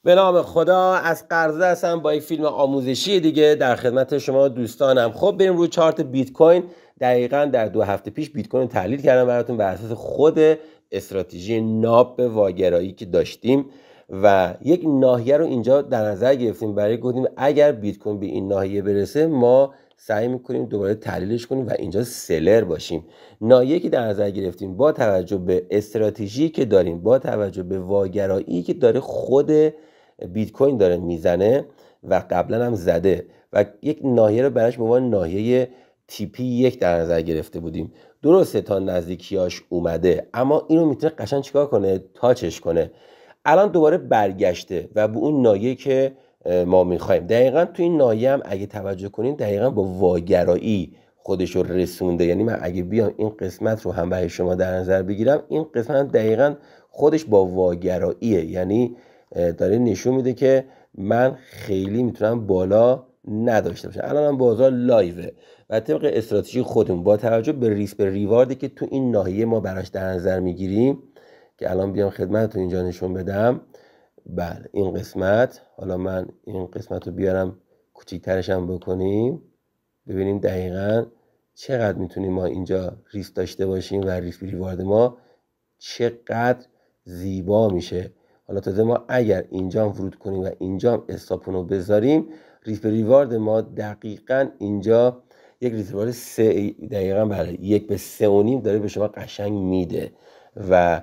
به نام خدا. از قرضه هستم با یک فیلم آموزشی دیگه در خدمت شما دوستانم. خب بریم روی چارت بیت کوین. دقیقاً در 2 هفته پیش بیت کوین رو تحلیل کردم براتون بر اساس خود استراتژی ناب واگرایی که داشتیم و یک ناحیه رو اینجا در نظر گرفتیم برای گفتیم اگر بیت کوین به این ناحیه برسه ما سعی میکنیم دوباره تحلیلش کنیم و اینجا سلر باشیم. ناحیه‌ای که در نظر گرفتیم با توجه به استراتژی که داریم، با توجه به واگرایی که داره خود بیت کوین داره میزنه و قبلا هم زده و یک ناحیه رو براش به عنوان ناحیه تیپی 1 در نظر گرفته بودیم. درسته تا نزدیکیاش اومده اما اینو میتونه قشنگ چیکار کنه؟ تاچش کنه. الان دوباره برگشته و به اون ناحیه که ما میخوایم. دقیقاً تو این ناحیه هم اگه توجه کنین دقیقاً با واگرایی خودش رو رسونده. یعنی من اگه بیام این قسمت رو هم برای شما در نظر بگیرم، این قسمت دقیقاً خودش با واگراییه، یعنی داره نشون میده که من خیلی میتونم بالا نداشته باشم. الان هم بازار لایوه و طبق استراتژی خودمون با توجه به ریسک به ریواردی که تو این ناحیه ما براش در نظر میگیریم که الان بیام خدمتتون اینجا نشون بدم. بله این قسمت، حالا من این قسمت رو بیارم کوچیک‌ترش هم بکنیم ببینیم دقیقاً چقدر میتونیم ما اینجا ریسک داشته باشیم و ریسک ریوارد ما چقدر زیبا میشه. حالا تازه ما اگر اینجا ورود کنیم و اینجا استاپون رو بذاریم، ریسک ریوارد ما دقیقاً اینجا یک ریسک ریوارد 3 دقیقاً بله 1 به 3.5 داره به شما قشنگ میده و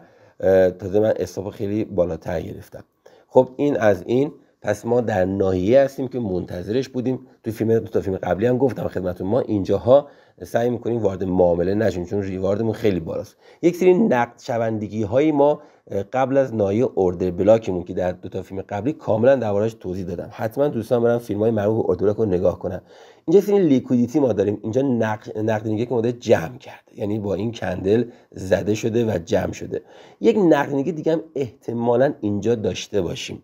تازه من استاپ خیلی بالاتر گرفتم. خب این از این. پس ما در ناحیه هستیم که منتظرش بودیم. تو تا فیلم قبلی هم گفتم خدمتتون ما اینجاها سعی میکنیم وارد معامله نشیم چون ریواردمون خیلی بالاست. یک سری نقد شوندگی هایی ما قبل از ناحیه اوردر بلاکمون که در 2 تا فیلم قبلی کاملا دربارش توضیح دادم. حتما دوستان برن فیلم های مربوط به اوردر بلاک رو نگاه کنن. اینجا سری لیکویدیتی ما داریم. اینجا نقدینگی که اومده جمع کرده، یعنی با این کندل زده شده و جمع شده. یک نقدینگی دیگه هم احتمالاً اینجا داشته باشیم.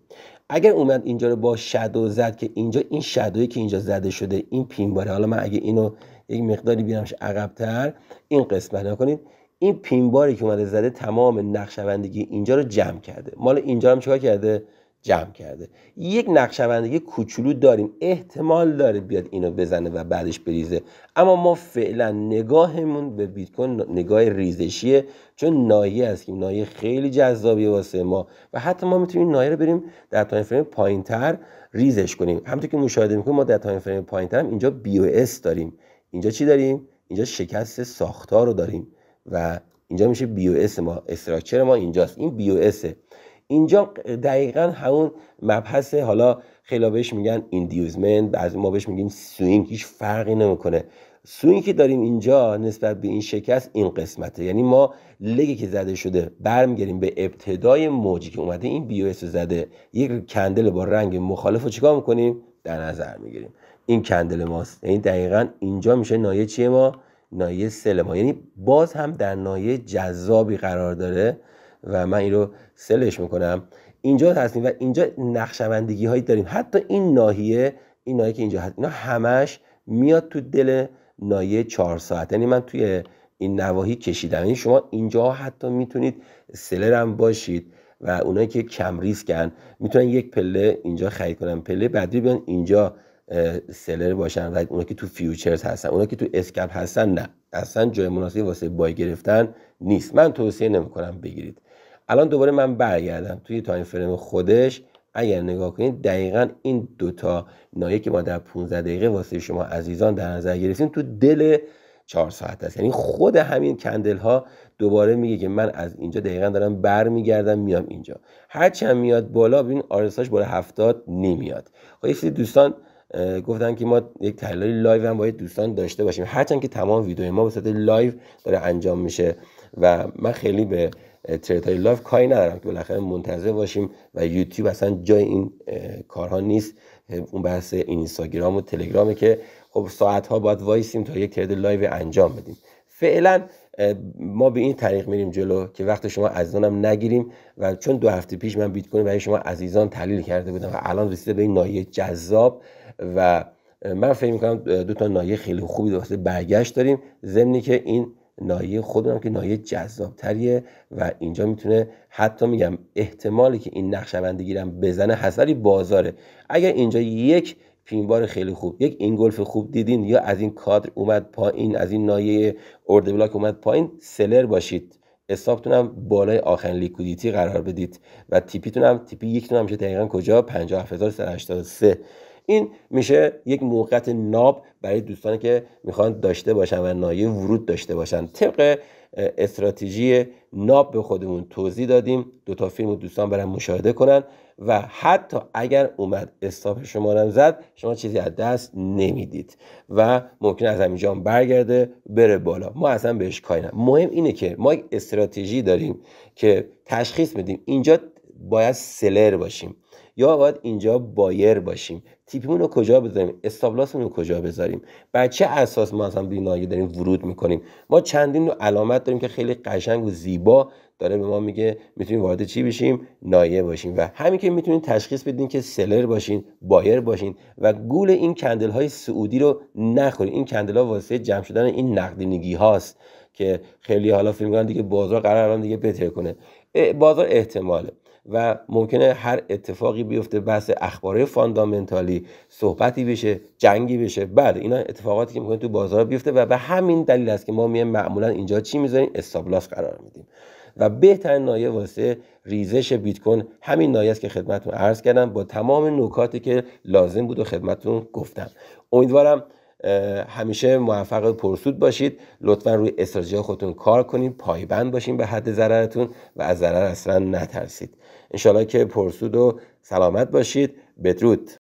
اگر اومد اینجا رو با شادو زد که اینجا این شادویی که اینجا زده شده این پین باره، حالا من اگه اینو یک مقداری بیارمش عقب‌تر این قسمت نکنید، این پین باری که اومده زده تمام نقشه‌بندی اینجا رو جمع کرده. مال اینجا هم چیکار کرده؟ جمع کرده. یک نقشه‌بندی کوچولو داریم، احتمال داره بیاد اینو بزنه و بعدش بریزه، اما ما فعلا نگاهمون به بیت کوین نگاه ریزشیه چون ناحیه است که ناحیه خیلی جذابیه واسه ما و حتی ما میتونیم ناحیه رو بریم در تایم فریم پایینتر ریزش کنیم. همونطور که مشاهده میکنیم ما در تایم فریم پایینتر هم اینجا BOS داریم. اینجا چی داریم؟ اینجا شکست ساختار رو داریم و اینجا میشه BOS ما، استراکچر ما اینجاست. این BOS اینجا دقیقاً همون مبحث، حالا خیلی بهش میگن ایندیوزمنت، بعضی ما بهش میگیم سوینگ، هیچ فرقی نمیکنه. سوینگی که داریم اینجا نسبت به این شکست این قسمته، یعنی ما لگی که زده شده برمیگردیم به ابتدای موجی که اومده این BOS رو زده، یک کندل با رنگ مخالف رو چیکار میکنیم؟ در نظر میگیریم. این کندل ماست، یعنی دقیقاً اینجا میشه ناحیه چیه ما؟ ناحیه سل ما، یعنی باز هم در ناحیه جذابی قرار داره و من این رو سلش میکنم. اینجا هستیم و اینجا نقشه‌بندی هایی داریم. حتی این ناحیه که اینجا هست اینا همش میاد تو دل ناحیه 4 ساعت، یعنی من توی این نواحی کشیدم. یعنی شما اینجا حتی میتونید سلر هم باشید و اونایی که کم ریسکن میتونن یک پله اینجا خرید کنن، پله بعدی بیان اینجا سلر باشن و اونایی که تو فیوچرز هستن، اونایی که تو اسکپ هستن نه، اصلا جای مناسبی واسه بای گرفتن نیست. من توصیه نمیکنم بگیرید. الان دوباره من برگردم توی تایم فریم خودش. اگر نگاه کنید دقیقاً این 2 تا ناحیه که ما در 15 دقیقه واسه شما عزیزان در نظر گرفتیم تو دل 4 ساعت است. یعنی خود همین کندل ها دوباره میگه که من از اینجا دقیقاً دارم برمیگردم میام اینجا. هرچی هم میاد بالا ببین آرساش بالا 70 نمیاد. خب یه دوستان گفتن که ما یک تحلیل لایو هم باید دوستان داشته باشیم، هرچند که تمام ویدیو ما به صورت لایو داره انجام میشه و من خیلی به تریدهای لایو کاری ندارم که بالاخره منتظر باشیم و یوتیوب اصلا جای این کارها نیست. اون بحث اینستاگرام و تلگرامه که خب ساعت ها باید وایسیم تا یک ترید لایو انجام بدیم. فعلا ما به این طریق میریم جلو که وقت شما عزیزانم نگیریم و چون 2 هفته پیش من بیت کوین برای شما عزیزان تحلیل کرده بودم و الان رسیده به این ناحیه جذاب و من فکر می‌کنم 2 تا ناحیه خیلی خوبی واسه برگشت داریم، ضمنی که این نایه خودمون که نایه جذابتریه و اینجا میتونه حتی میگم احتمالی که این نقشه‌بندی گیرم بزنه هست، ولی بازاره. اگر اینجا یک پینبار خیلی خوب، یک اینگولف خوب دیدین یا از این کادر اومد پایین، از این نایه اورد بلاک اومد پایین، سلر باشید. استاپتون هم بالای آخرین لیکویدیتی قرار بدید و تیپیتون هم تیپی یکتون هم میشه دقیقاً کجا 57383. این میشه یک موقعیت ناب برای دوستانی که میخوان داشته باشن و نایه ورود داشته باشن. طبق استراتژی ناب به خودمون توضیح دادیم، 2 تا فیلم دوستان برن مشاهده کنن و حتی اگر اومد استاپ شما رو زد، شما چیزی از دست نمیدید و ممکن از همینجا برگرده بره بالا. ما اصلا بهش کاری نداریم. مهم اینه که ما یک استراتژی داریم که تشخیص بدیم اینجا باید سلر باشیم یا باید اینجا بایر باشیم، تیپمون رو کجا بذاریم، استاپ لاسمون رو کجا بذاریم، بر چه اساس ما اصلا به نایه داریم ورود میکنیم. ما چندین نوع علامت داریم که خیلی قشنگ و زیبا داره به ما میگه میتونیم وارد چی بشیم، نایه باشیم و همین که میتونید تشخیص بدین که سلر باشین، بایر باشین و گول این کندل های سعودی رو نخورین. این کندل ها واسه جمع شدن این نقدینگی هاست که خیلی حالا فکر می‌کنن دیگه بازار قرار الان دیگه بهتر کنه. بازار احتماله و ممکنه هر اتفاقی بیفته، بحث اخبار فاندامنتالی صحبتی بشه، جنگی بشه، بله اینا اتفاقاتی که ممکنه تو بازار بیفته و به همین دلیل است که ما معمولا اینجا چی میذاریم، استاپ لاس قرار میدیم و بهترین نایه واسه ریزش بیت کوین همین نایه است که خدمتتون عرض کردم با تمام نکاتی که لازم بود و خدمتتون گفتم. امیدوارم همیشه موفق و پرسود باشید. لطفا روی استراتژی خودتون کار کنید، پایبند باشین به حد ضررتون و از ضرر اصلا نترسید. انشالله که پرسود و سلامت باشید. بدرود.